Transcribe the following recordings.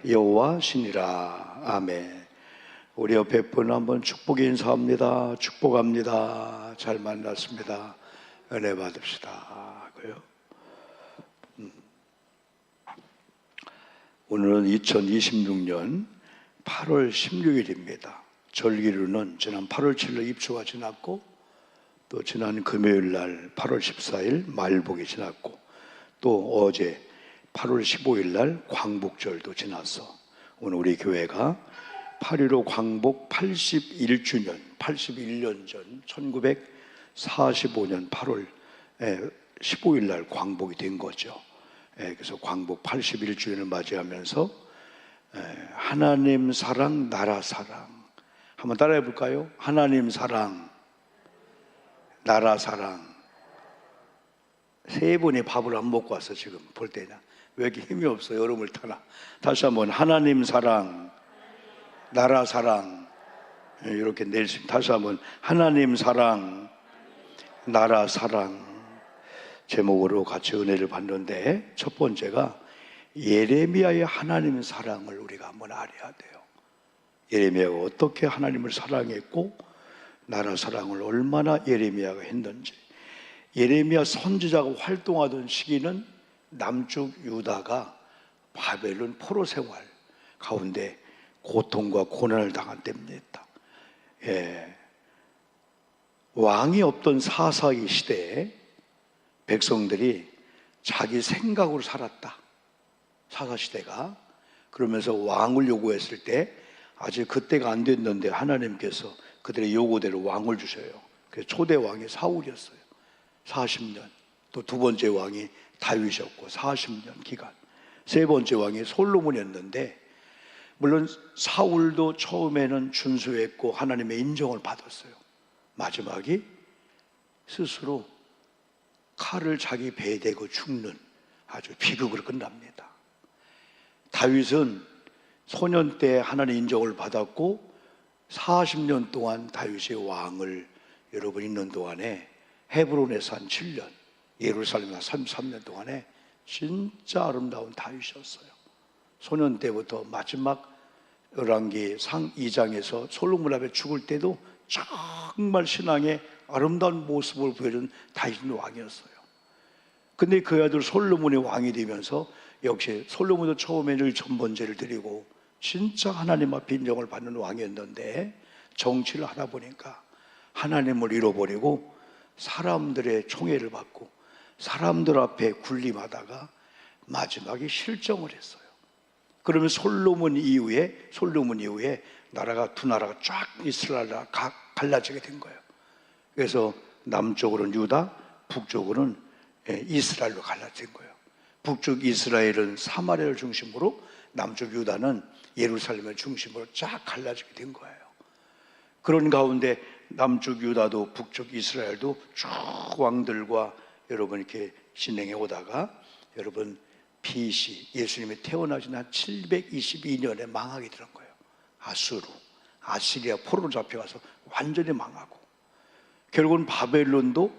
여호와시니라. 아멘. 우리 옆에 분 한번 축복 인사합니다. 축복합니다. 잘 만났습니다. 은혜 받읍시다. 그래요. 오늘은 2026년 8월 16일입니다. 절기로는 지난 8월 7일 입추가 지났고, 또 지난 금요일 날 8월 14일 말복이 지났고, 또 어제 8월 15일 날 광복절도 지났어. 오늘 우리 교회가 8.15 광복 81주년, 81년 전 1945년 8월 15일 날 광복이 된 거죠. 그래서 광복 81주년을 맞이하면서 하나님 사랑, 나라 사랑 한번 따라해 볼까요? 하나님 사랑, 나라 사랑. 세 분이 밥을 안 먹고 왔어. 지금 볼 때냐, 왜 이렇게 힘이 없어? 여름을 타나? 다시 한번 하나님 사랑, 나라 사랑. 이렇게 내일 다시 한번 하나님 사랑, 나라 사랑 제목으로 같이 은혜를 받는데, 첫 번째가 예레미야의 하나님 사랑을 우리가 한번 알아야 돼요. 예레미야가 어떻게 하나님을 사랑했고 나라 사랑을 얼마나 예레미야가 했는지. 예레미야 선지자가 활동하던 시기는 남쪽 유다가 바벨론 포로 생활 가운데 고통과 고난을 당한 때입니다. 왕이 없던 사사기 시대에 백성들이 자기 생각으로 살았다. 사사시대가. 그러면서 왕을 요구했을 때 아직 그때가 안 됐는데 하나님께서 그들의 요구대로 왕을 주셔요. 그래서 초대 왕이 사울이었어요. 40년. 또 두 번째 왕이 다윗이었고 40년 기간. 세 번째 왕이 솔로몬이었는데, 물론 사울도 처음에는 준수했고 하나님의 인정을 받았어요. 마지막에 스스로 칼을 자기 배에 대고 죽는 아주 비극으로 끝납니다. 다윗은 소년 때 하나님의 인정을 받았고 40년 동안 다윗의 왕을 여러분 있는 동안에 헤브론에서 한 7년, 예루살렘에서 33년 동안에 진짜 아름다운 다윗이었어요. 소년 때부터 마지막 열왕기 상 2장에서 솔로몬 앞에 죽을 때도 정말 신앙의 아름다운 모습을 보여준 다윗 왕이었어요. 근데 그 아들 솔로몬이 왕이 되면서 역시 솔로몬도 처음에 늘 전번제를 드리고 진짜 하나님 앞에 인정을 받는 왕이었는데, 정치를 하다 보니까 하나님을 잃어버리고 사람들의 총애를 받고 사람들 앞에 군림하다가 마지막에 실정을 했어요. 그러면 솔로몬 이후에 나라가 두 나라가 쫙 이스라엘과 갈라지게 된 거예요. 그래서 남쪽으로는 유다, 북쪽으로는 이스라엘로 갈라진 거예요. 북쪽 이스라엘은 사마리아를 중심으로, 남쪽 유다는 예루살렘을 중심으로 쫙 갈라지게 된 거예요. 그런 가운데 남쪽 유다도 북쪽 이스라엘도 쭉 왕들과 여러분 이렇게 진행해 오다가 여러분 BC, 예수님이 태어나신 한 722년에 망하게 되는 거예요. 아시리아 포로로 잡혀가서 완전히 망하고, 결국은 바벨론도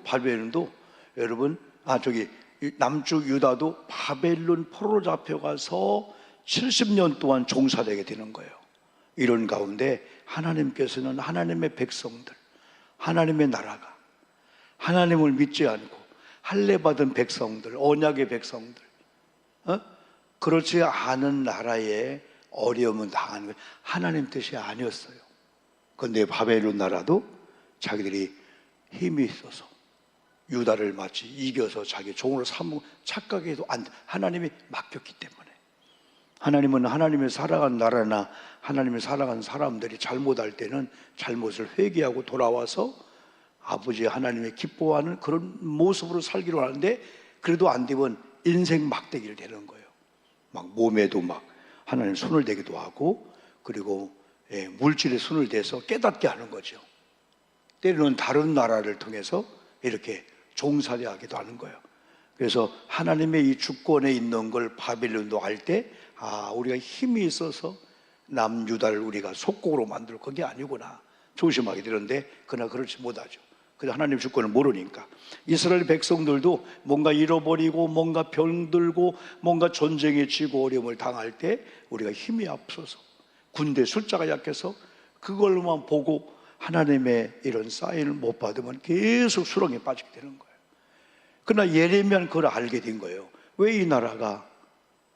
여러분 남쪽 유다도 바벨론 포로로 잡혀가서 70년 동안 종사되게 되는 거예요. 이런 가운데 하나님께서는 하나님의 백성들, 하나님의 나라가, 하나님을 믿지 않고 할례받은 백성들, 언약의 백성들, 그렇지 않은 나라에 어려움을 당하는 게 하나님 뜻이 아니었어요. 그런데 바벨론 나라도 자기들이 힘이 있어서 유다를 마치 이겨서 자기 종으로 삼고 착각해도 안 돼. 하나님이 맡겼기 때문에. 하나님은 하나님의 살아간 나라나 하나님의 살아간 사람들이 잘못할 때는 잘못을 회개하고 돌아와서 아버지 하나님의 기뻐하는 그런 모습으로 살기로 하는데, 그래도 안 되면 인생 막대기를 대는 거예요. 막 몸에도 막 하나님 손을 대기도 하고, 그리고 물질에 손을 대서 깨닫게 하는 거죠. 때로는 다른 나라를 통해서 이렇게 종살이하기도 하는 거예요. 그래서 하나님의 이 주권에 있는 걸 바벨론도 알 때, 우리가 힘이 있어서 남유다를 우리가 속국으로 만들고 그게 아니구나 조심하게 되는데, 그러나 그렇지 못하죠. 그 하나님 주권을 모르니까. 이스라엘 백성들도 뭔가 잃어버리고 뭔가 병들고 뭔가 전쟁에 지고 어려움을 당할 때 우리가 힘이 앞서서 군대 숫자가 약해서 그걸로만 보고 하나님의 이런 사인을 못 받으면 계속 수렁에 빠지게 되는 거예요. 그러나 예레미야는 그걸 알게 된 거예요. 왜 이 나라가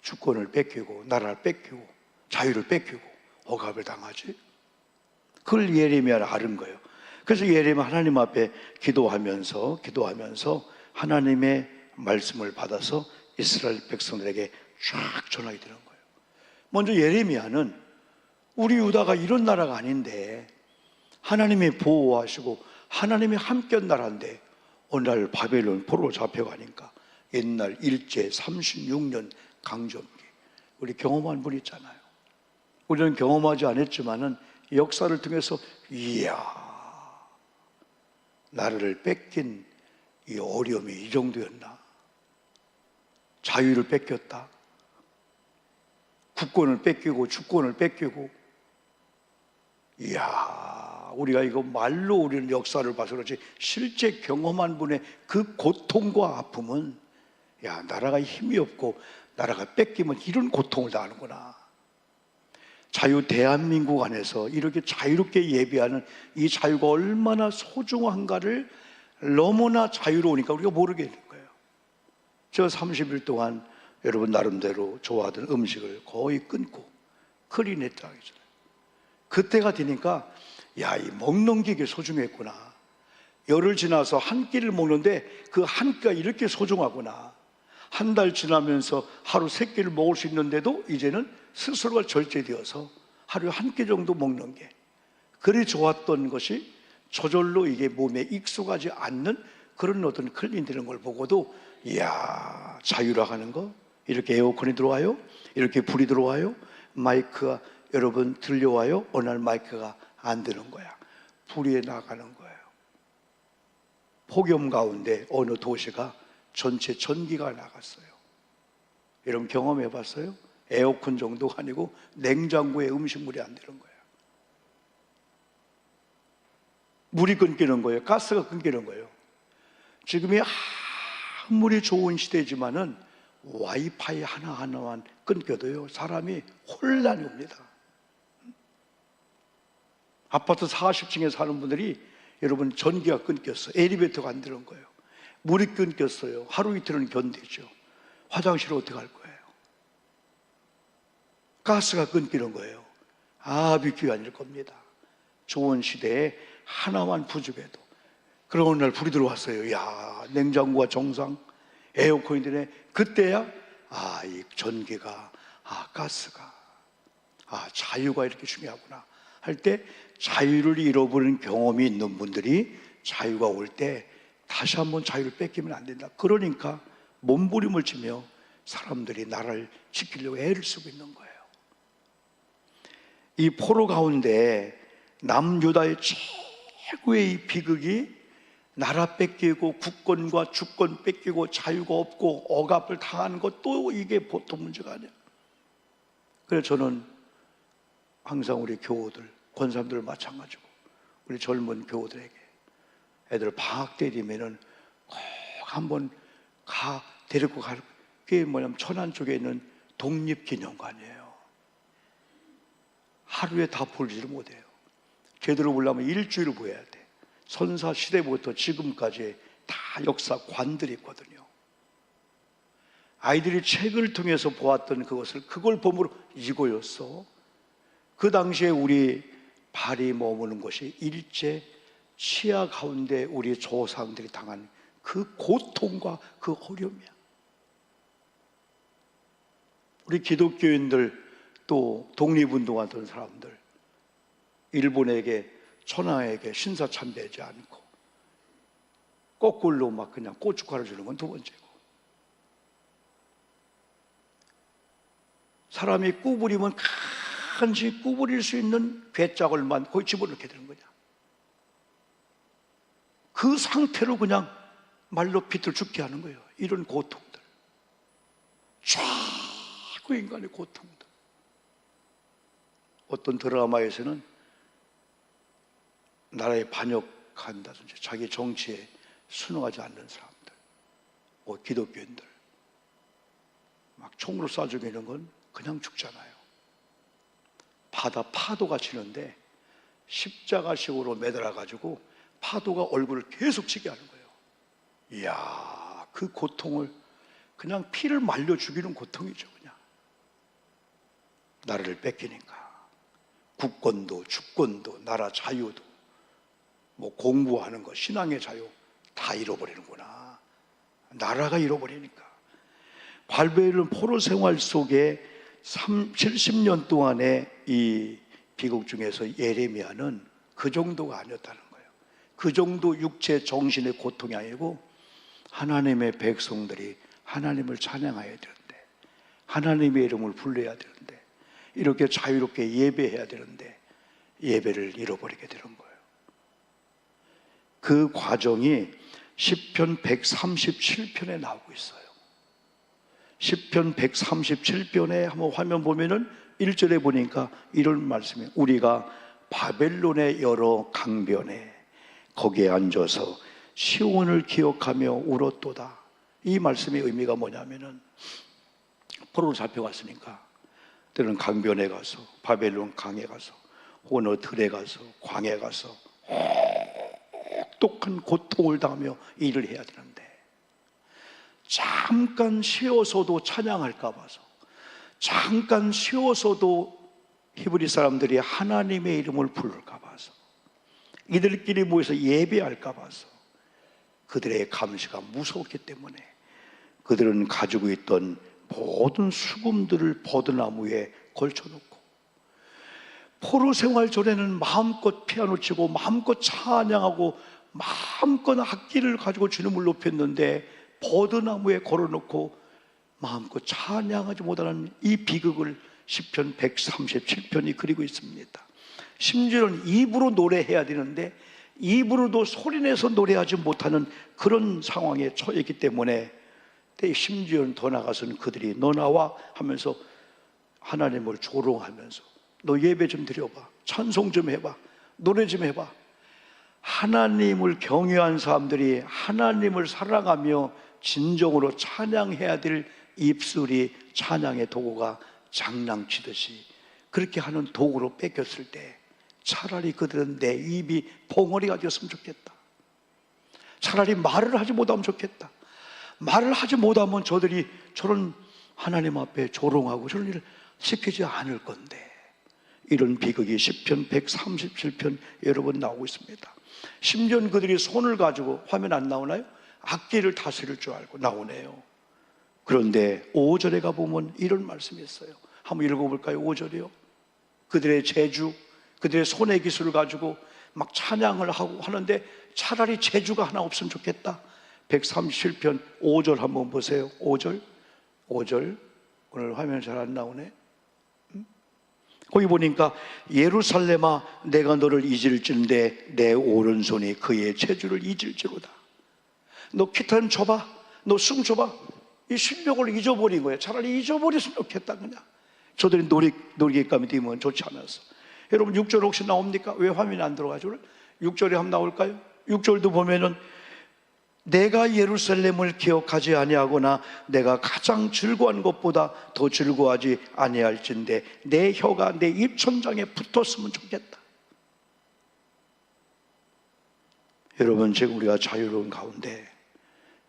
주권을 뺏기고 나라를 뺏기고 자유를 뺏기고 억압을 당하지? 그걸 예레미야는 아는 거예요. 그래서 예레미야 하나님 앞에 기도하면서 하나님의 말씀을 받아서 이스라엘 백성들에게 쫙 전하게 되는 거예요. 먼저 예레미야는 우리 유다가 이런 나라가 아닌데 하나님이 보호하시고 하나님이 함께한 나라인데 오늘날 바벨론 포로로 잡혀가니까 옛날 일제 36년 강점기 우리 경험한 분 있잖아요. 우리는 경험하지 않았지만은 역사를 통해서 이야 나라를 뺏긴 이 어려움이 이 정도였나? 자유를 뺏겼다. 국권을 뺏기고 주권을 뺏기고 이야 우리가 이거 말로 우리는 역사를 봐서 그렇지 실제 경험한 분의 그 고통과 아픔은 야 나라가 힘이 없고 나라가 뺏기면 이런 고통을 당하는구나. 자유 대한민국 안에서 이렇게 자유롭게 예배하는 이 자유가 얼마나 소중한가를 너무나 자유로우니까 우리가 모르게 되는 거예요. 저 30일 동안 여러분 나름대로 좋아하던 음식을 거의 끊고 클린했다고 했잖아요. 그때가 되니까 야, 이 먹는 게 이게 소중했구나. 열흘 지나서 한 끼를 먹는데 그 한 끼가 이렇게 소중하구나. 한 달 지나면서 하루 세 끼를 먹을 수 있는데도 이제는 스스로가 절제되어서 하루에 한 끼 정도 먹는 게 그리 좋았던 것이 저절로 이게 몸에 익숙하지 않는 그런 어떤 클린되는 걸 보고도 이야 자유라 하는 거 이렇게 에어컨이 들어와요 이렇게 불이 들어와요 마이크가 여러분 들려와요 어느 날 마이크가 안 되는 거야 불이 나가는 거예요. 폭염 가운데 어느 도시가 전체 전기가 나갔어요. 여러분 경험해 봤어요? 에어컨 정도가 아니고 냉장고에 음식물이 안 되는 거예요. 물이 끊기는 거예요. 가스가 끊기는 거예요. 지금이 아무리 좋은 시대지만은 와이파이 하나하나만 끊겨도요 사람이 혼란이 옵니다. 아파트 40층에 사는 분들이 여러분 전기가 끊겼어요. 엘리베이터가 안 되는 거예요. 물이 끊겼어요. 하루 이틀은 견디죠. 화장실을 어떻게 할 거예요? 가스가 끊기는 거예요. 비큐이 아닐 겁니다. 좋은 시대에 하나만 부족해도 그런 어느 날 불이 들어왔어요. 야 냉장고가 정상 에어컨이 되네. 그때야 이 전기가 가스가 자유가 이렇게 중요하구나 할 때 자유를 잃어버린 경험이 있는 분들이 자유가 올 때 다시 한번 자유를 뺏기면 안 된다. 그러니까 몸부림을 치며 사람들이 나라를 지키려고 애를 쓰고 있는 거예요. 이 포로 가운데 남유다의 최고의 비극이 나라 뺏기고 국권과 주권 뺏기고 자유가 없고 억압을 당하는 것도 이게 보통 문제가 아니야. 그래서 저는 항상 우리 교우들, 권사님들 마찬가지고 우리 젊은 교우들에게 애들 방학 때 되면은 꼭 한번 데리고 갈 그게 뭐냐면 천안 쪽에 있는 독립기념관이에요. 하루에 다 보지를 못해요. 제대로 보려면 일주일을 보여야 돼. 선사 시대부터 지금까지 다 역사관들이 있거든요. 아이들이 책을 통해서 보았던 그걸 보므로 이거였어. 그 당시에 우리 발이 머무는 곳이 일제 치하 가운데 우리 조상들이 당한 그 고통과 그 어려움이야. 우리 기독교인들 또 독립운동하던 사람들 일본에게 천황에게 신사참배하지 않고 거꾸로 막 그냥 고춧가루 주는 건 두 번째고 사람이 구부리면 간지 구부릴 수 있는 괴짝을만 거기 집어넣게 되는 거냐. 그 상태로 그냥 말로 빛을 죽게 하는 거예요. 이런 고통들 최고 인간의 고통들. 어떤 드라마에서는 나라의 반역 간다든지 자기 정치에 순응하지 않는 사람들, 뭐 기독교인들 막 총으로 쏴 죽이는 건 그냥 죽잖아요. 바다 파도가 치는데 십자가식으로 매달아가지고 파도가 얼굴을 계속 치게 하는 거예요. 이야, 그 고통을 그냥 피를 말려 죽이는 고통이죠. 그냥 나라를 뺏기니까 국권도 주권도 나라 자유도 뭐 공부하는 거 신앙의 자유 다 잃어버리는구나. 나라가 잃어버리니까. 바벨론 포로 생활 속에 70년 동안의 이 비극 중에서 예레미야는 그 정도가 아니었다는 거예요. 그 정도 육체 정신의 고통이 아니고 하나님의 백성들이 하나님을 찬양해야 되는데, 하나님의 이름을 불러야 되는데, 이렇게 자유롭게 예배해야 되는데 예배를 잃어버리게 되는 거예요. 그 과정이 시편 137편에 나오고 있어요. 시편 137편에 한번 화면 보면은 1절에 보니까 이런 말씀이, 우리가 바벨론의 여러 강변에 거기에 앉아서 시온을 기억하며 울었도다. 이 말씀의 의미가 뭐냐면은 포로로 잡혀갔으니까 때는 강변에 가서, 바벨론 강에 가서, 혹은 들에 가서, 광에 가서 혹독한 고통을 당하며 일을 해야 되는데 잠깐 쉬어서도 찬양할까 봐서, 잠깐 쉬어서도 히브리 사람들이 하나님의 이름을 부를까 봐서, 이들끼리 모여서 예배할까 봐서 그들의 감시가 무서웠기 때문에 그들은 가지고 있던 모든 수금들을 버드나무에 걸쳐놓고, 포로 생활 전에는 마음껏 피아노 치고 마음껏 찬양하고 마음껏 악기를 가지고 주님을 높였는데 버드나무에 걸어놓고 마음껏 찬양하지 못하는 이 비극을 시편 137편이 그리고 있습니다. 심지어는 입으로 노래해야 되는데 입으로도 소리내서 노래하지 못하는 그런 상황에 처했기 때문에, 심지어는 더 나가서는 그들이 너 나와 하면서 하나님을 조롱하면서 너 예배 좀 드려봐, 찬송 좀 해봐, 노래 좀 해봐. 하나님을 경외한 사람들이 하나님을 사랑하며 진정으로 찬양해야 될 입술이 찬양의 도구가 장난치듯이 그렇게 하는 도구로 뺏겼을 때 차라리 그들은 내 입이 봉어리가 되었으면 좋겠다. 차라리 말을 하지 못하면 좋겠다. 말을 하지 못하면 저들이 저런 하나님 앞에 조롱하고 저런 일을 시키지 않을 건데, 이런 비극이 시편 137편 여러분 나오고 있습니다. 심지어 그들이 손을 가지고, 화면 안 나오나요? 악기를 다스릴 줄 알고 나오네요. 그런데 5절에 가보면 이런 말씀이 있어요. 한번 읽어볼까요? 5절이요. 그들의 재주, 그들의 손의 기술을 가지고 막 찬양을 하고 하는데 차라리 재주가 하나 없으면 좋겠다. 137편 5절 한번 보세요. 5절 오늘 화면 잘 안 나오네. 거기 보니까 예루살렘아 내가 너를 잊을진대 내 오른손이 그의 재주를 잊을지로다. 너 기타는 줘봐, 너 숨 줘봐. 이 실력을 잊어버린 거예요. 차라리 잊어버렸으면 좋겠다. 그냥 저들이 놀이감이 되면 좋지 않아서. 여러분 6절 혹시 나옵니까? 왜 화면이 안 들어가죠? 6절에 한번 나올까요? 6절도 보면은 내가 예루살렘을 기억하지 아니하거나 내가 가장 즐거워한 것보다 더 즐거워하지 아니할진대 내 혀가 내 입천장에 붙었으면 좋겠다. 여러분, 지금 우리가 자유로운 가운데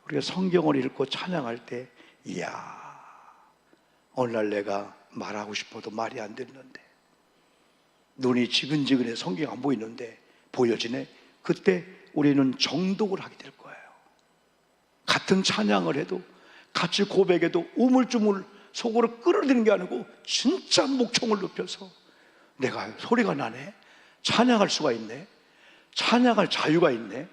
우리가 성경을 읽고 찬양할 때, 이야, 오늘날 내가 말하고 싶어도 말이 안 됐는데, 눈이 지근지근해 성경 안 보이는데 보여지네. 그때 우리는 정독을 하게 될 거예요. 같은 찬양을 해도, 같이 고백해도 우물쭈물 속으로 끌어들이는 게 아니고 진짜 목청을 높여서, 내가 소리가 나네, 찬양할 수가 있네, 찬양할 자유가 있네,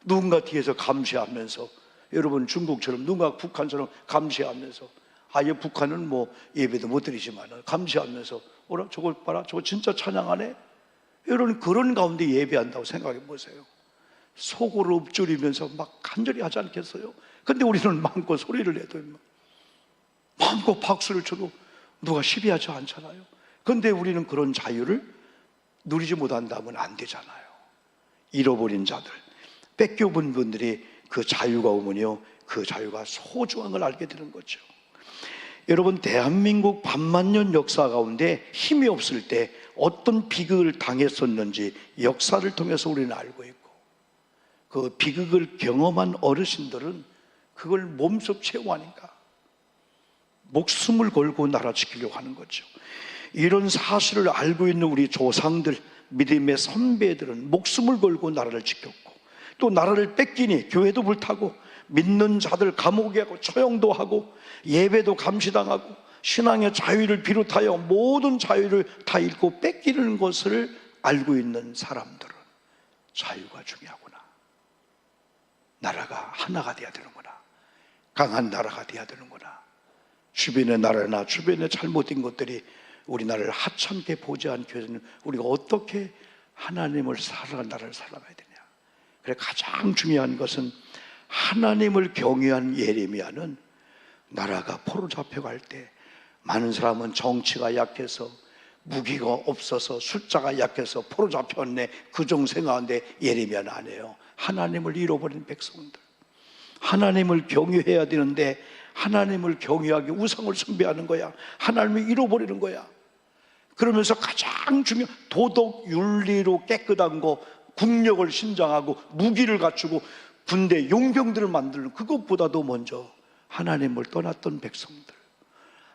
누군가 뒤에서 감시하면서, 여러분 중국처럼 누군가 북한처럼 감시하면서, 아예 북한은 뭐 예배도 못 드리지만 감시하면서 어라 저걸 봐라, 저거 진짜 찬양하네. 여러분 그런 가운데 예배한다고 생각해 보세요. 속으로 읊조리면서 막 간절히 하지 않겠어요? 근데 우리는 마음껏 소리를 내도 마음껏 박수를 쳐도 누가 시비하지 않잖아요. 근데 우리는 그런 자유를 누리지 못한다면 안 되잖아요. 잃어버린 자들, 뺏겨본 분들이 그 자유가 오면요, 그 자유가 소중한 걸 알게 되는 거죠. 여러분, 대한민국 반만년 역사 가운데 힘이 없을 때 어떤 비극을 당했었는지 역사를 통해서 우리는 알고 있고, 그 비극을 경험한 어르신들은 그걸 몸소 체험 아닌가, 목숨을 걸고 나라 지키려고 하는 거죠. 이런 사실을 알고 있는 우리 조상들, 믿음의 선배들은 목숨을 걸고 나라를 지켰고, 또 나라를 뺏기니 교회도 불타고 믿는 자들 감옥에 하고 처형도 하고 예배도 감시당하고 신앙의 자유를 비롯하여 모든 자유를 다 잃고 뺏기는 것을 알고 있는 사람들은 자유가 중요하구나, 나라가 하나가 돼야 되는구나, 강한 나라가 돼야 되는구나, 주변의 나라나 주변의 잘못된 것들이 우리나라를 하찮게 보지 않기 위해서는 우리가 어떻게 하나님을 사랑하는 나라를 살아가야 되냐. 그래, 가장 중요한 것은 하나님을 경외한 예레미야는 나라가 포로 잡혀갈 때 많은 사람은 정치가 약해서 무기가 없어서 숫자가 약해서 포로 잡혔네 그정 생각하는데, 예레미야는 안 해요. 하나님을 잃어버린 백성들, 하나님을 경외해야 되는데 하나님을 경외하기 우상을 숭배하는 거야. 하나님을 잃어버리는 거야. 그러면서 가장 중요한 도덕 윤리로 깨끗한 거, 국력을 신장하고 무기를 갖추고 군대 용병들을 만드는, 그것보다도 먼저 하나님을 떠났던 백성들,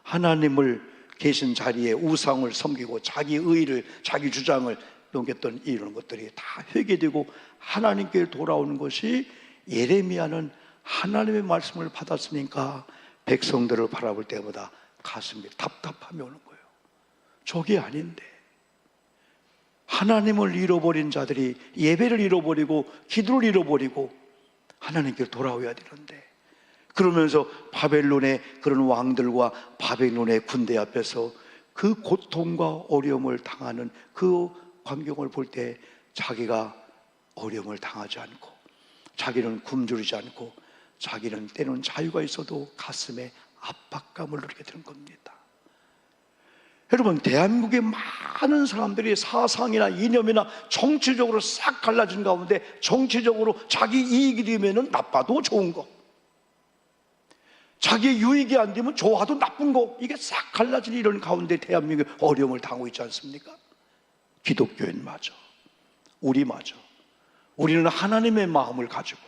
하나님을 계신 자리에 우상을 섬기고 자기 의를, 자기 주장을 넘겼던 이런 것들이 다 회개되고 하나님께 돌아오는 것이, 예레미야는 하나님의 말씀을 받았으니까 백성들을 바라볼 때마다 가슴이 답답함이 오는 거예요. 저게 아닌데 하나님을 잃어버린 자들이 예배를 잃어버리고 기도를 잃어버리고 하나님께 돌아오야 되는데, 그러면서 바벨론의 그런 왕들과 바벨론의 군대 앞에서 그 고통과 어려움을 당하는 그 광경을 볼 때 자기가 어려움을 당하지 않고, 자기는 굶주리지 않고, 자기는 때는 자유가 있어도 가슴에 압박감을 느끼게 되는 겁니다. 여러분, 대한민국의 많은 사람들이 사상이나 이념이나 정치적으로 싹 갈라진 가운데, 정치적으로 자기 이익이 되면 나빠도 좋은 거, 자기 유익이 안 되면 좋아도 나쁜 거, 이게 싹 갈라진 이런 가운데 대한민국이 어려움을 당하고 있지 않습니까? 기독교인 마저, 우리 마저, 우리는 하나님의 마음을 가지고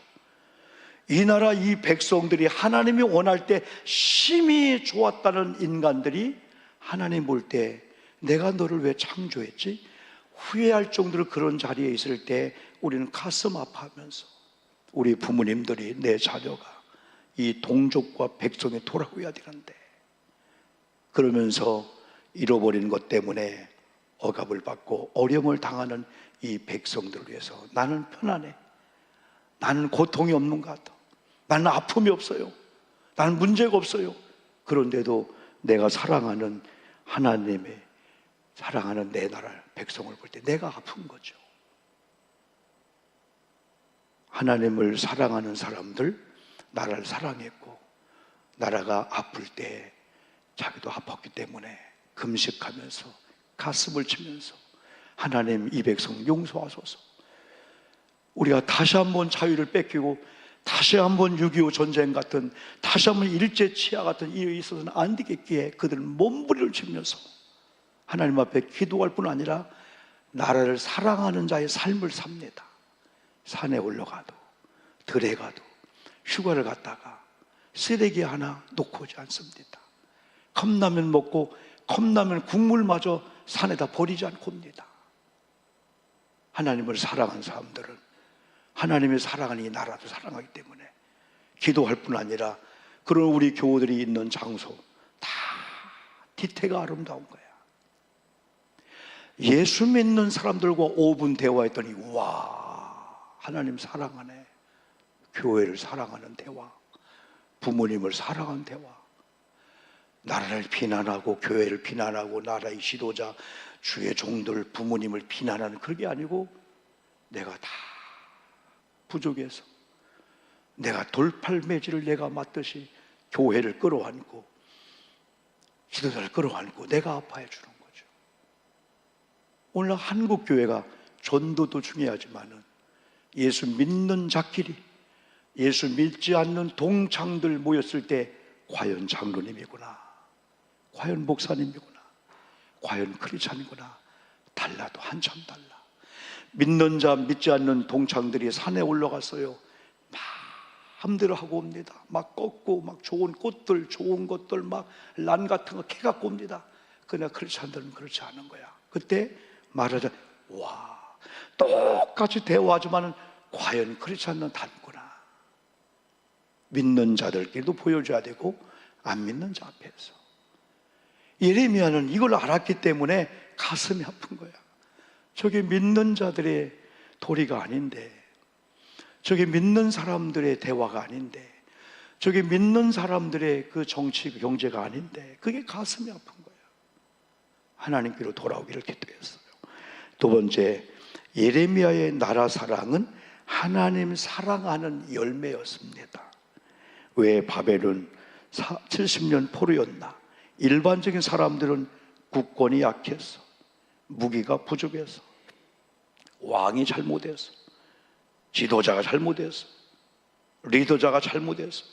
이 나라 이 백성들이 하나님이 원할 때 심히 좋았다는 인간들이 하나님 볼 때 내가 너를 왜 창조했지? 후회할 정도로 그런 자리에 있을 때 우리는 가슴 아파하면서, 우리 부모님들이 내 자녀가 이 동족과 백성에 돌아오야 되는데, 그러면서 잃어버린 것 때문에 억압을 받고 어려움을 당하는 이 백성들을 위해서 나는 편안해, 나는 고통이 없는 것 같아, 나는 아픔이 없어요, 나는 문제가 없어요. 그런데도 내가 사랑하는 하나님의, 사랑하는 내 나라 백성을 볼 때 내가 아픈 거죠. 하나님을 사랑하는 사람들, 나라를 사랑했고 나라가 아플 때 자기도 아팠기 때문에 금식하면서 가슴을 치면서 하나님 이 백성 용서하소서, 우리가 다시 한번 자유를 뺏기고 다시 한번 6.25 전쟁 같은, 다시 한번 일제치하 같은 일이 있어서는 안 되겠기에 그들은 몸부림을 치면서 하나님 앞에 기도할 뿐 아니라 나라를 사랑하는 자의 삶을 삽니다. 산에 올라가도 들에 가도 휴가를 갔다가 쓰레기 하나 놓고 오지 않습니다. 컵라면 먹고 컵라면 국물마저 산에다 버리지 않고 옵니다. 하나님을 사랑하는 사람들은 하나님의 사랑하는 이 나라도 사랑하기 때문에 기도할 뿐 아니라 그런 우리 교우들이 있는 장소 다 뒤태가 아름다운 거야. 예수 믿는 사람들과 5분 대화했더니 와, 하나님 사랑하네, 교회를 사랑하는 대화, 부모님을 사랑하는 대화, 나라를 비난하고 교회를 비난하고 나라의 지도자, 주의 종들, 부모님을 비난하는 그런 게 아니고, 내가 다 부족해서 내가 돌팔매질을 내가 맡듯이 교회를 끌어안고 지도자를 끌어안고 내가 아파해 주는 거죠. 오늘 한국 교회가 전도도 중요하지만은 예수 믿는 자끼리, 예수 믿지 않는 동창들 모였을 때 과연 장로님이구나, 과연 목사님이구나, 과연 크리스찬이구나, 달라도 한참 달라. 믿는 자 믿지 않는 동창들이 산에 올라갔어요. 마음대로 하고 옵니다. 막 꺾고 막 좋은 꽃들, 좋은 것들 막 란 같은 거 캐갖고 옵니다. 그러나 크리스찬들은 그렇지 않은 거야. 그때 말하자, 와, 똑같이 대화하지만은 과연 크리스찬은 다르구나. 믿는 자들끼리도 보여줘야 되고 안 믿는 자 앞에서. 예레미야는 이걸 알았기 때문에 가슴이 아픈 거야. 저게 믿는 자들의 도리가 아닌데, 저게 믿는 사람들의 대화가 아닌데, 저게 믿는 사람들의 그 정치, 경제가 아닌데, 그게 가슴이 아픈 거야. 하나님께로 돌아오기를 기도했어요. 두 번째, 예레미야의 나라 사랑은 하나님 사랑하는 열매였습니다. 왜 바벨론 70년 포로였나? 일반적인 사람들은 국권이 약해서, 무기가 부족해서, 왕이 잘못해서, 지도자가 잘못해서, 리더자가 잘못해서,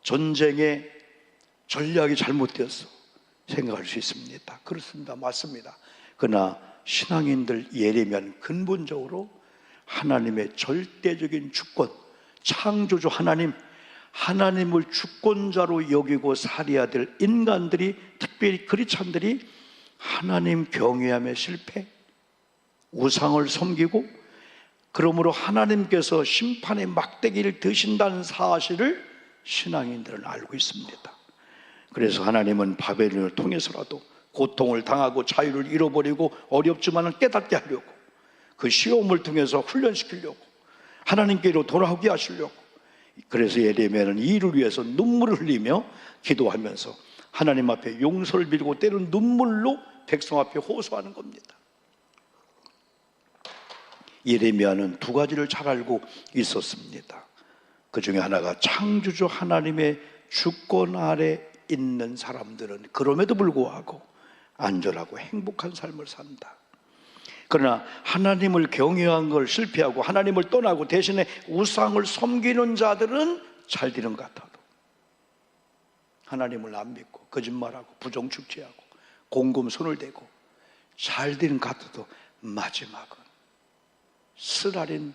전쟁의 전략이 잘못되어서 생각할 수 있습니다. 그렇습니다. 맞습니다. 그러나 신앙인들 예레미야는 근본적으로 하나님의 절대적인 주권, 창조주 하나님, 하나님을 주권자로 여기고 살아야 될 인간들이, 특별히 크리스찬들이 하나님 경외함에 실패, 우상을 섬기고, 그러므로 하나님께서 심판의 막대기를 드신다는 사실을 신앙인들은 알고 있습니다. 그래서 하나님은 바벨론을 통해서라도 고통을 당하고 자유를 잃어버리고 어렵지만 깨닫게 하려고, 그 시험을 통해서 훈련시키려고, 하나님께로 돌아오게 하시려고, 그래서 예레미야는 이 일을 위해서 눈물을 흘리며 기도하면서 하나님 앞에 용서를 빌고 때로는 눈물로 백성 앞에 호소하는 겁니다. 예레미야는 두 가지를 잘 알고 있었습니다. 그 중에 하나가 창조주 하나님의 주권 아래 있는 사람들은 그럼에도 불구하고 안전하고 행복한 삶을 산다. 그러나 하나님을 경외한 걸 실패하고 하나님을 떠나고 대신에 우상을 섬기는 자들은 잘 되는 것 같아도 하나님을 안 믿고 거짓말하고 부정축제하고 공금 손을 대고 잘 되는 것 같아도 마지막은 쓰라린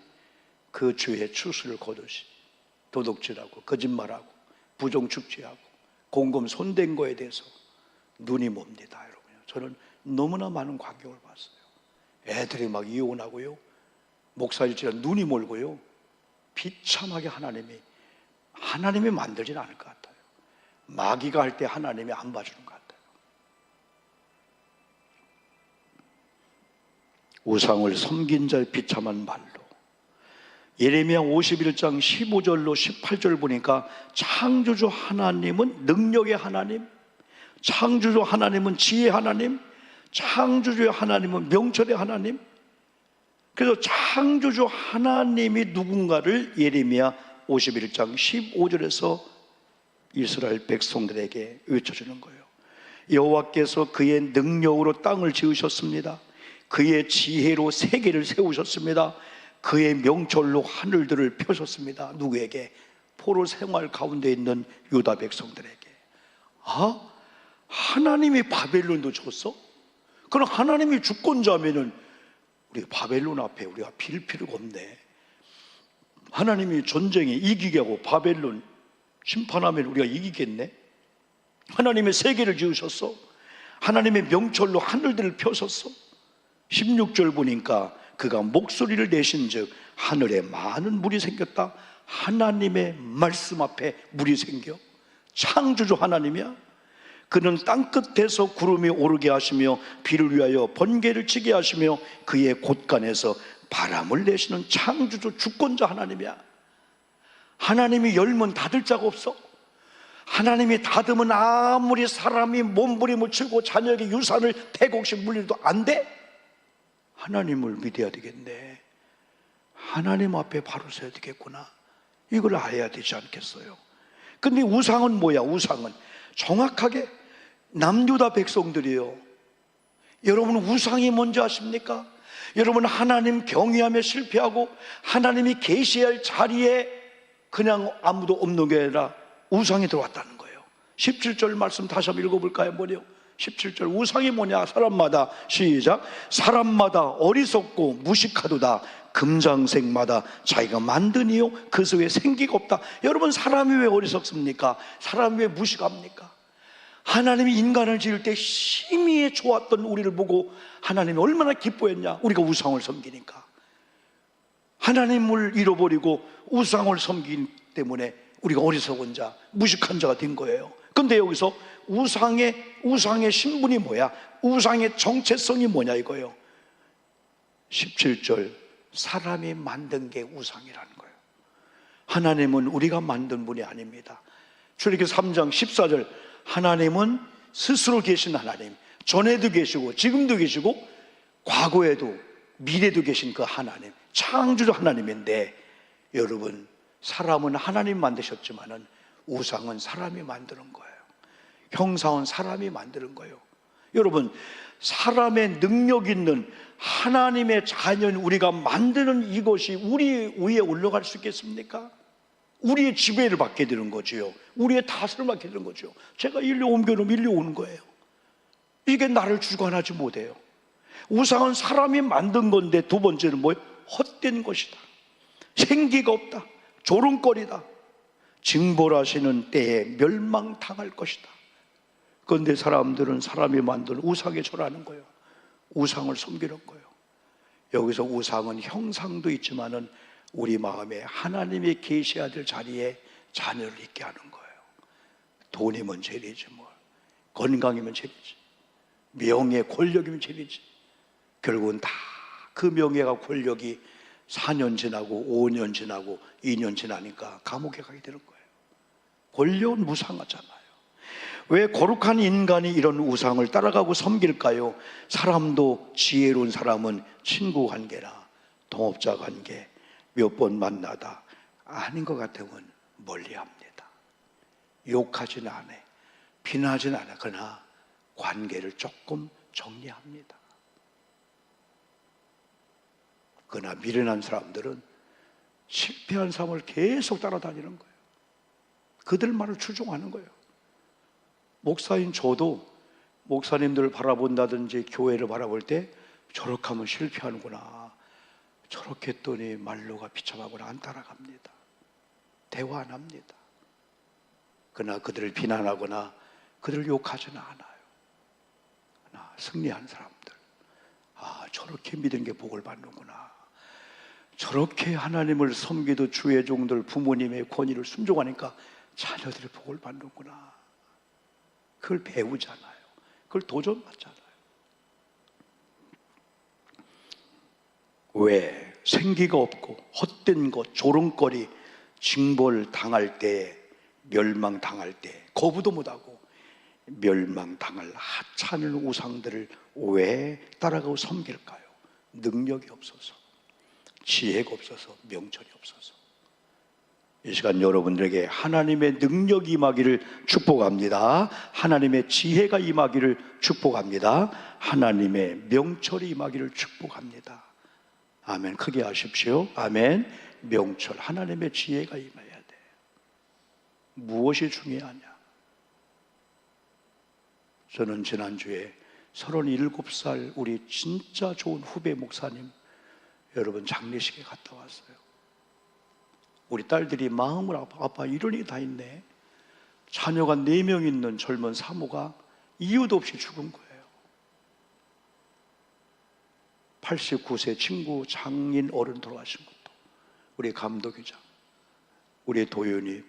그 죄의 추수를 거두시 도둑질하고 거짓말하고 부정축제하고 공금 손댄 거에 대해서 눈이 멉니다. 여러분, 저는 너무나 많은 광경을 봤어요. 애들이 막 이혼하고요, 목사일지라 눈이 멀고요, 비참하게 하나님이 만들진 않을 것 같아요. 마귀가 할 때 하나님이 안 봐주는 것 같아요. 우상을 섬긴 자의 비참한 말로, 예레미야 51장 15절로 18절 보니까 창조주 하나님은 능력의 하나님, 창조주 하나님은 지혜의 하나님, 창조주 하나님은 명철의 하나님. 그래서 창조주 하나님이 누군가를 예레미야 51장 15절에서 이스라엘 백성들에게 외쳐주는 거예요. 여호와께서 그의 능력으로 땅을 지으셨습니다. 그의 지혜로 세계를 세우셨습니다. 그의 명철로 하늘들을 펴셨습니다. 누구에게? 포로 생활 가운데 있는 유다 백성들에게. 아? 하나님이 바벨론도 줬어? 그럼 하나님이 주권자면은 우리 바벨론 앞에 우리가 빌 필요가 없네. 하나님이 전쟁에 이기게 하고 바벨론 심판하면 우리가 이기겠네? 하나님의 세계를 지으셨어? 하나님의 명철로 하늘들을 펴셨어? 16절 보니까 그가 목소리를 내신 즉 하늘에 많은 물이 생겼다. 하나님의 말씀 앞에 물이 생겨. 창조주 하나님이야. 그는 땅끝에서 구름이 오르게 하시며 비를 위하여 번개를 치게 하시며 그의 곳간에서 바람을 내시는 창조주 주권자 하나님이야. 하나님이 열면 닫을 자가 없어. 하나님이 닫으면 아무리 사람이 몸부림을 치고 자녀에게 유산을 100억씩 물려도 안 돼? 하나님을 믿어야 되겠네. 하나님 앞에 바로 서야 되겠구나. 이걸 알아야 되지 않겠어요? 근데 우상은 뭐야? 우상은 정확하게 남유다 백성들이에요. 여러분, 우상이 뭔지 아십니까? 여러분, 하나님 경외하며 실패하고 하나님이 계시해야 할 자리에 그냥 아무도 없는 게 아니라 우상이 들어왔다는 거예요. 17절 말씀 다시 한번 읽어볼까요? 뭐래요? 17절, 우상이 뭐냐? 사람마다, 시작, 사람마다 어리석고 무식하도다. 금장색마다 자기가 만드니요 그 속에 생기가 없다. 여러분, 사람이 왜 어리석습니까? 사람이 왜 무식합니까? 하나님이 인간을 지을 때 심히 좋았던 우리를 보고 하나님이 얼마나 기뻐했냐? 우리가 우상을 섬기니까. 하나님을 잃어버리고 우상을 섬기기 때문에 우리가 어리석은 자, 무식한 자가 된 거예요. 근데 여기서 우상의 신분이 뭐야? 우상의 정체성이 뭐냐 이거예요. 17절, 사람이 만든 게 우상이라는 거예요. 하나님은 우리가 만든 분이 아닙니다. 출애굽기 3장 14절, 하나님은 스스로 계신 하나님, 전에도 계시고 지금도 계시고 과거에도 미래도 계신 그 하나님, 창조주 하나님인데, 여러분, 사람은 하나님 만드셨지만은 우상은 사람이 만드는 거예요. 형상은 사람이 만드는 거예요. 여러분, 사람의 능력 있는 하나님의 자녀인 우리가 만드는 이것이 우리 위에 올라갈 수 있겠습니까? 우리의 지배를 받게 되는 거지요. 우리의 다스림을 받게 되는 거죠. 제가 일로 옮겨놓으면 일로 오는 거예요. 이게 나를 주관하지 못해요. 우상은 사람이 만든 건데, 두 번째는 뭐예요? 헛된 것이다. 생기가 없다. 조롱거리다. 징벌하시는 때에 멸망당할 것이다. 그런데 사람들은 사람이 만든 우상에 절하는 거예요. 우상을 섬기는 거예요. 여기서 우상은 형상도 있지만은 우리 마음에 하나님이 계셔야 될 자리에 자녀를 있게 하는 거예요. 돈이면 죄이지 뭘. 건강이면 죄이지. 명예, 권력이면 죄이지. 결국은 다 그 명예가 권력이 4년 지나고 5년 지나고 2년 지나니까 감옥에 가게 되는 거예요. 권력은 무상하잖아요. 왜 거룩한 인간이 이런 우상을 따라가고 섬길까요? 사람도, 지혜로운 사람은 친구 관계나 동업자 관계 몇 번 만나다 아닌 것 같으면 멀리합니다. 욕하지는 않아, 비난하지는 않아. 그러나 관계를 조금 정리합니다. 그러나 미련한 사람들은 실패한 사람을 계속 따라다니는 거예요. 그들 말을 추종하는 거예요. 목사인 저도 목사님들을 바라본다든지 교회를 바라볼 때 저렇게 하면 실패하는구나, 저렇게 했더니 말로가 비참하거나 안 따라갑니다. 대화 안 합니다. 그러나 그들을 비난하거나 그들을 욕하지는 않아요. 그러나 승리한 사람들, 저렇게 믿은 게 복을 받는구나, 저렇게 하나님을 섬기도 주의 종들 부모님의 권위를 순종하니까 자녀들의 복을 받는구나, 그걸 배우잖아요. 그걸 도전받잖아요. 왜? 생기가 없고 헛된 것, 조롱거리, 징벌 당할 때, 멸망 당할 때 거부도 못하고 멸망당할 하찮은 우상들을 왜 따라가고 섬길까요? 능력이 없어서, 지혜가 없어서, 명철이 없어서. 이 시간 여러분들에게 하나님의 능력이 임하기를 축복합니다. 하나님의 지혜가 임하기를 축복합니다. 하나님의 명철이 임하기를 축복합니다. 아멘. 크게 하십시오. 아멘. 명철, 하나님의 지혜가 임해야 돼. 무엇이 중요하냐? 저는 지난주에 37살 우리 진짜 좋은 후배 목사님 여러분 장례식에 갔다 왔어요. 우리 딸들이 마음을 아빠 이런 일이 다 있네. 자녀가 4명 있는 젊은 사모가 이유도 없이 죽은 거예요. 89세 친구 장인 어른 돌아가신 것도, 우리 감독이자 우리 도윤이,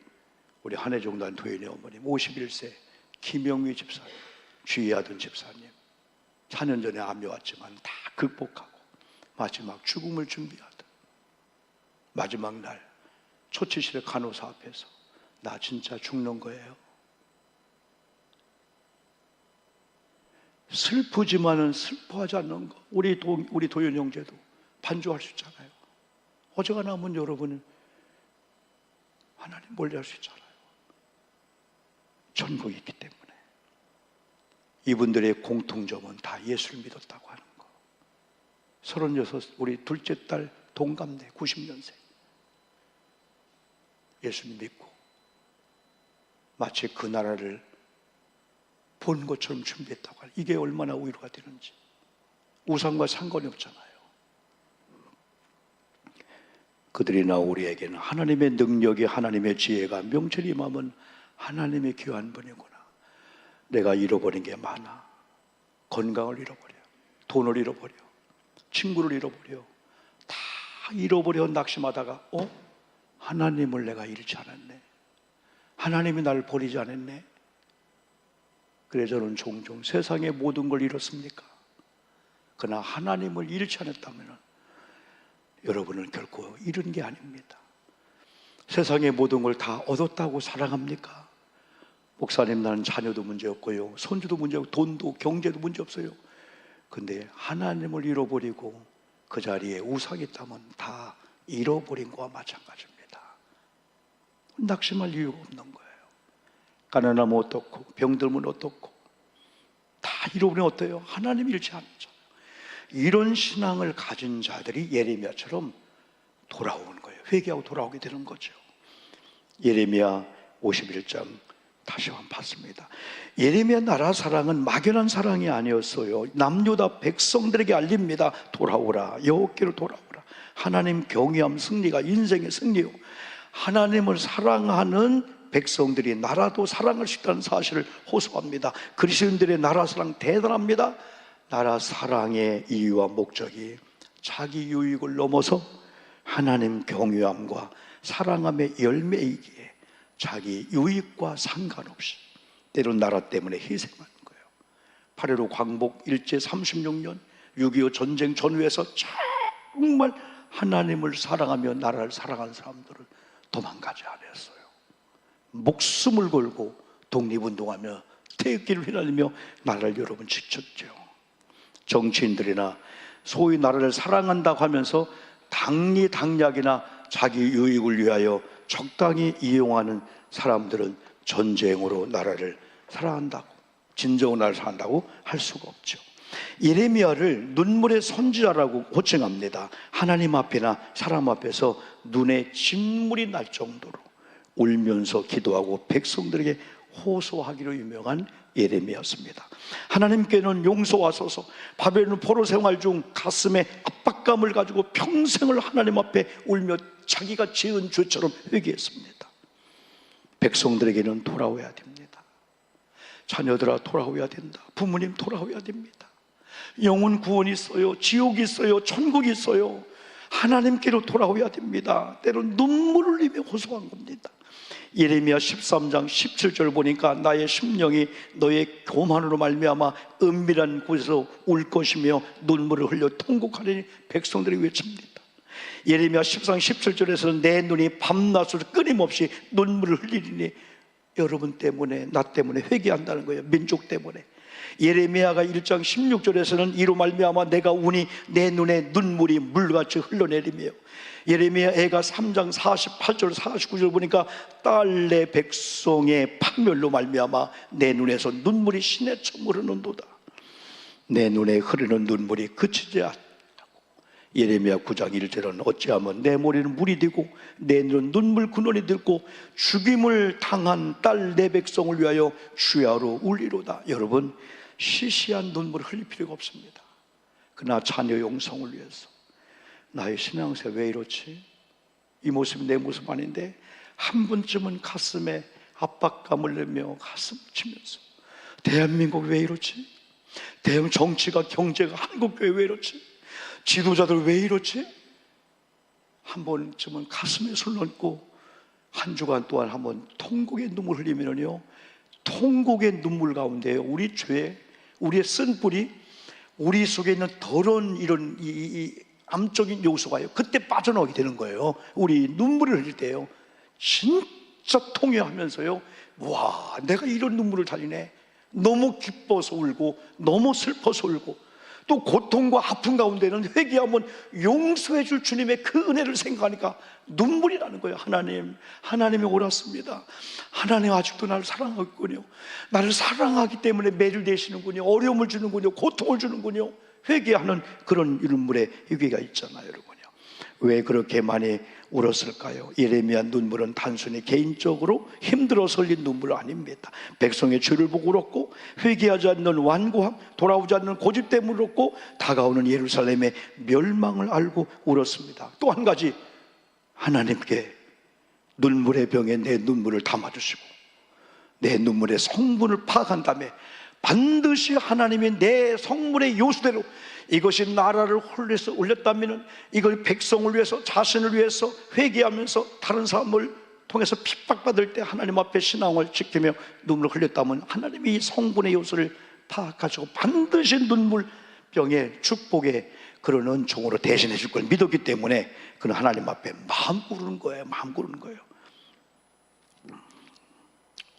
우리 한해종단 도윤이 어머님 51세 김영휘 집사님, 주의하던 집사님 4년 전에 암이 왔지만 다 극복하고 마지막 죽음을 준비하던 마지막 날 초치실의 간호사 앞에서 나 진짜 죽는 거예요. 슬프지만은 슬퍼하지 않는 거. 우리 도윤 형제도 반주할 수 있잖아요. 어제가 남은 여러분은 하나님 멀리할 수 있잖아요. 천국이 있기 때문에. 이분들의 공통점은 다 예수를 믿었다고 하는 거. 36, 우리 둘째 딸 동갑내 90년생. 예수님 믿고 마치 그 나라를 본 것처럼 준비했다고 하니 이게 얼마나 위로가 되는지. 우상과 상관이 없잖아요. 그들이나 우리에게는 하나님의 능력이, 하나님의 지혜가 명철이 임하면 하나님의 귀한 분이구나. 내가 잃어버린 게 많아. 건강을 잃어버려, 돈을 잃어버려, 친구를 잃어버려, 다 잃어버려 낙심하다가 하나님을 내가 잃지 않았네. 하나님이 나를 버리지 않았네. 그래 저는 종종 세상의 모든 걸 잃었습니까? 그러나 하나님을 잃지 않았다면 여러분은 결코 잃은 게 아닙니다. 세상의 모든 걸 다 얻었다고 사랑합니까? 목사님, 나는 자녀도 문제 없고요, 손주도 문제 없고, 돈도 경제도 문제 없어요. 근데 하나님을 잃어버리고 그 자리에 우상이 있다면 다 잃어버린 거와 마찬가지입니다. 낙심할 이유가 없는 거예요. 가난하면 어떻고, 병들면 어떻고, 다 잃어버리면 어때요? 하나님 잃지 않죠. 이런 신앙을 가진 자들이 예레미야처럼 돌아오는 거예요. 회개하고 돌아오게 되는 거죠. 예레미야 51장 다시 한번 봤습니다. 예레미야 나라 사랑은 막연한 사랑이 아니었어요. 남유다 백성들에게 알립니다. 돌아오라, 여호와께로 돌아오라. 하나님 경외함 승리가 인생의 승리요, 하나님을 사랑하는 백성들이 나라도 사랑할 수 있다는 사실을 호소합니다. 그리스도인들의 나라 사랑 대단합니다. 나라 사랑의 이유와 목적이 자기 유익을 넘어서 하나님 경외함과 사랑함의 열매이기에 자기 유익과 상관없이 때론 나라 때문에 희생하는 거예요. 8.15 광복 일제 36년 6.25 전쟁 전후에서 정말 하나님을 사랑하며 나라를 사랑하는 사람들을 도망가지 않았어요. 목숨을 걸고 독립운동하며 태극기를 휘날리며 나라를 여러분 지켰죠. 정치인들이나 소위 나라를 사랑한다고 하면서 당리당략이나 자기 유익을 위하여 적당히 이용하는 사람들은 전쟁으로 나라를 사랑한다고, 진정한 나라를 사랑한다고 할 수가 없죠. 예레미야를 눈물의 선지자라고 호칭합니다. 하나님 앞이나 사람 앞에서 눈에 진물이 날 정도로 울면서 기도하고 백성들에게 호소하기로 유명한 예레미야였습니다. 하나님께는 용서하소서, 바벨론 포로 생활 중 가슴에 압박감을 가지고 평생을 하나님 앞에 울며 자기가 지은 죄처럼 회개했습니다. 백성들에게는 돌아오야 됩니다. 자녀들아 돌아오야 된다. 부모님 돌아오야 됩니다. 영혼 구원이 있어요. 지옥이 있어요. 천국이 있어요. 하나님께로 돌아오야 됩니다. 때론 눈물을 흘리며 호소한 겁니다. 예레미야 13장 17절 보니까 나의 심령이 너의 교만으로 말미암아 은밀한 곳에서 울 것이며 눈물을 흘려 통곡하리니 백성들이 외칩니다. 예레미야 13장 17절에서는 내 눈이 밤낮으로 끊임없이 눈물을 흘리리니 여러분 때문에, 나 때문에 회개한다는 거예요. 민족 때문에. 예레미야가 1장 16절에서는 이로 말미암아 내가 우니 내 눈에 눈물이 물같이 흘러내리며, 예레미야 애가 3장 48절 49절 보니까 딸 내 백성의 파멸로 말미암아 내 눈에서 눈물이 시내처럼 흐르는도다. 내 눈에 흐르는 눈물이 그치지 않고, 예레미야 9장 1절은 어찌하면 내 머리는 물이 되고 내 눈은 눈물 근원이 들고 죽임을 당한 딸 내 백성을 위하여 주야로 울리로다. 여러분, 시시한 눈물을 흘릴 필요가 없습니다. 그러나 자녀 영성을 위해서, 나의 신앙생활 왜 이렇지? 이 모습이 내 모습 아닌데, 한 번쯤은 가슴에 압박감을 내며 가슴 치면서 대한민국 왜 이렇지? 대형 정치가, 경제가, 한국교회 왜 이렇지? 지도자들 왜 이렇지? 한 번쯤은 가슴에 손 얹고 한 주간 동안 한번 통곡의 눈물 흘리면요, 통곡의 눈물 가운데 우리 죄, 우리의 쓴뿌리, 우리 속에 있는 더러운 이런 이 암적인 요소가요, 그때 빠져나오게 되는 거예요. 우리 눈물을 흘릴 때요, 진짜 통회하면서요, 와, 내가 이런 눈물을 달리네. 너무 기뻐서 울고 너무 슬퍼서 울고, 또 고통과 아픔 가운데는 회개하면 용서해 줄 주님의 그 은혜를 생각하니까 눈물이 나는 거예요. 하나님이 옳았습니다. 하나님 아직도 나를 사랑하고 있군요. 나를 사랑하기 때문에 매를 내시는군요. 어려움을 주는군요. 고통을 주는군요. 회개하는 그런 눈물의 위기가 있잖아요, 여러분요. 왜 그렇게 많이 울었을까요? 예레미야 눈물은 단순히 개인적으로 힘들어서 흘린 눈물 아닙니다. 백성의 죄를 보고 울었고, 회개하지 않는 완고함, 돌아오지 않는 고집 때문에 울었고, 다가오는 예루살렘의 멸망을 알고 울었습니다. 또 한 가지, 하나님께 눈물의 병에 내 눈물을 담아주시고 내 눈물의 성분을 파악한 다음에 반드시 하나님이 내 성물의 요소대로 이것이 나라를 홀려서 올렸다면 이걸 백성을 위해서, 자신을 위해서 회개하면서 다른 사람을 통해서 핍박받을 때 하나님 앞에 신앙을 지키며 눈물을 흘렸다면 하나님이 이 성분의 요소를 파악하시고 반드시 눈물병의 축복의 그런 은총으로 대신해 줄 걸 믿었기 때문에 그는 하나님 앞에 마음 구르는 거예요. 마음 구르는 거예요.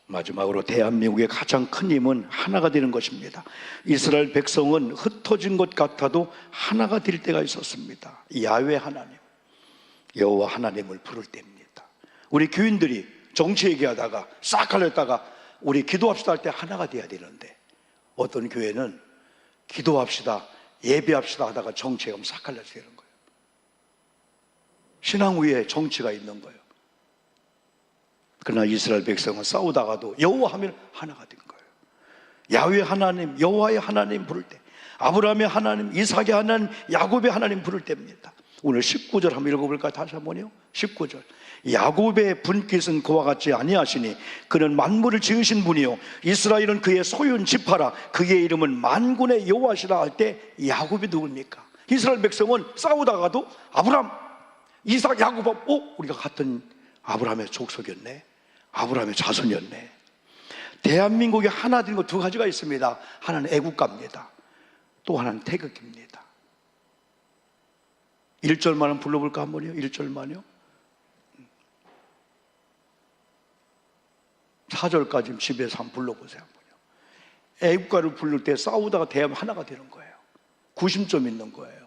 마지막으로 대한민국의 가장 큰 힘은 하나가 되는 것입니다. 이스라엘 백성은 흩어진 것 같아도 하나가 될 때가 있었습니다. 야훼 하나님, 여호와 하나님을 부를 때입니다. 우리 교인들이 정치 얘기하다가 싹 갈렸다가 우리 기도합시다 할 때 하나가 돼야 되는데, 어떤 교회는 기도합시다, 예배합시다 하다가 정치에 가면 싹 갈려서 되는 거예요. 신앙 위에 정치가 있는 거예요. 그러나 이스라엘 백성은 싸우다가도 여호와 하면 하나가 된 거예요. 야훼 하나님, 여호와의 하나님 부를 때, 아브라함의 하나님, 이삭의 하나님, 야곱의 하나님 부를 때입니다. 오늘 19절 한번 읽어볼까요? 다시 한번요. 19절. 야곱의 분깃은 그와 같지 아니하시니 그는 만물을 지으신 분이요 이스라엘은 그의 소유인 지파라. 그의 이름은 만군의 여호와시라 할 때 야곱이 누굽니까? 이스라엘 백성은 싸우다가도 아브라함, 이삭, 야곱, 우리가 같은 아브라함의 족속이었네, 아브라함의 자손이었네. 대한민국이 하나 된 것 두 가지가 있습니다. 하나는 애국가입니다. 또 하나는 태극기입니다. 1절만 불러볼까 한번요? 1절만요? 4절까지 집에서 한번 불러보세요. 한번요. 애국가를 부를 때 싸우다가 대하면 하나가 되는 거예요. 구심점 있는 거예요.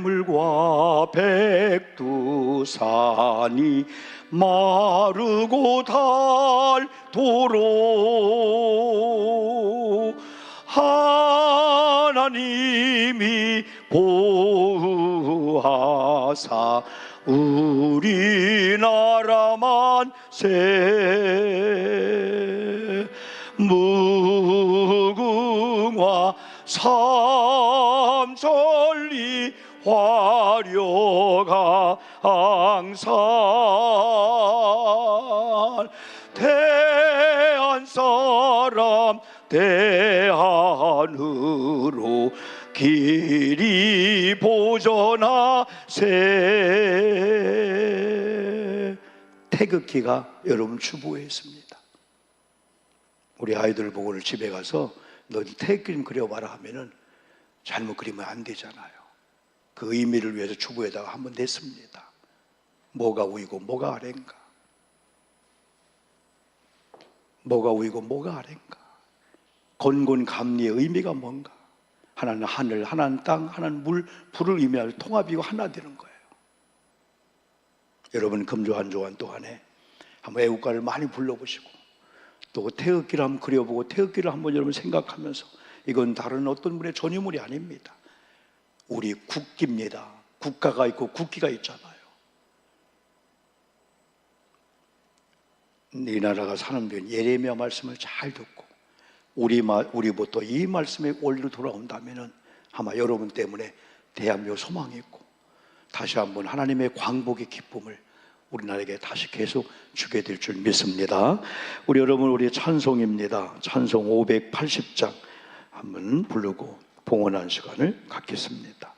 동해물과 백두산이 마르고 닳도록 하나님이 보호하사 우리나라 만세. 무궁화 삼천리 화려가 항산 대한사람 대한으로 길이 보전하세. 태극기가 여러분 주부에 있습니다. 우리 아이들 보고 오늘 집에 가서 너 태극기 좀 그려봐라 하면은 잘못 그리면 안 되잖아요. 그 의미를 위해서 주부에다가 한번 냈습니다. 뭐가 위고 뭐가 아래인가, 뭐가 위고 뭐가 아래인가, 건곤감리의 의미가 뭔가. 하나는 하늘, 하나는 땅, 하나는 물, 불을 의미하는 통합이고 하나 되는 거예요. 여러분 금조한조한 동안에 한번 애국가를 많이 불러보시고 또 태극기를 한번 그려보고 태극기를 한번 여러분 생각하면서, 이건 다른 어떤 분의 전유물이 아닙니다. 우리 국기입니다. 국가가 있고 국기가 있잖아요. 이 나라가 사는 분 예레미야 말씀을 잘 듣고 우리부터 이 말씀의 원리로 돌아온다면 아마 여러분 때문에 대한민국 소망이 있고 다시 한번 하나님의 광복의 기쁨을 우리나라에게 다시 계속 주게 될 줄 믿습니다. 우리 여러분, 우리 찬송입니다. 찬송 580장 한번 부르고 봉헌하는 시간을 갖겠습니다.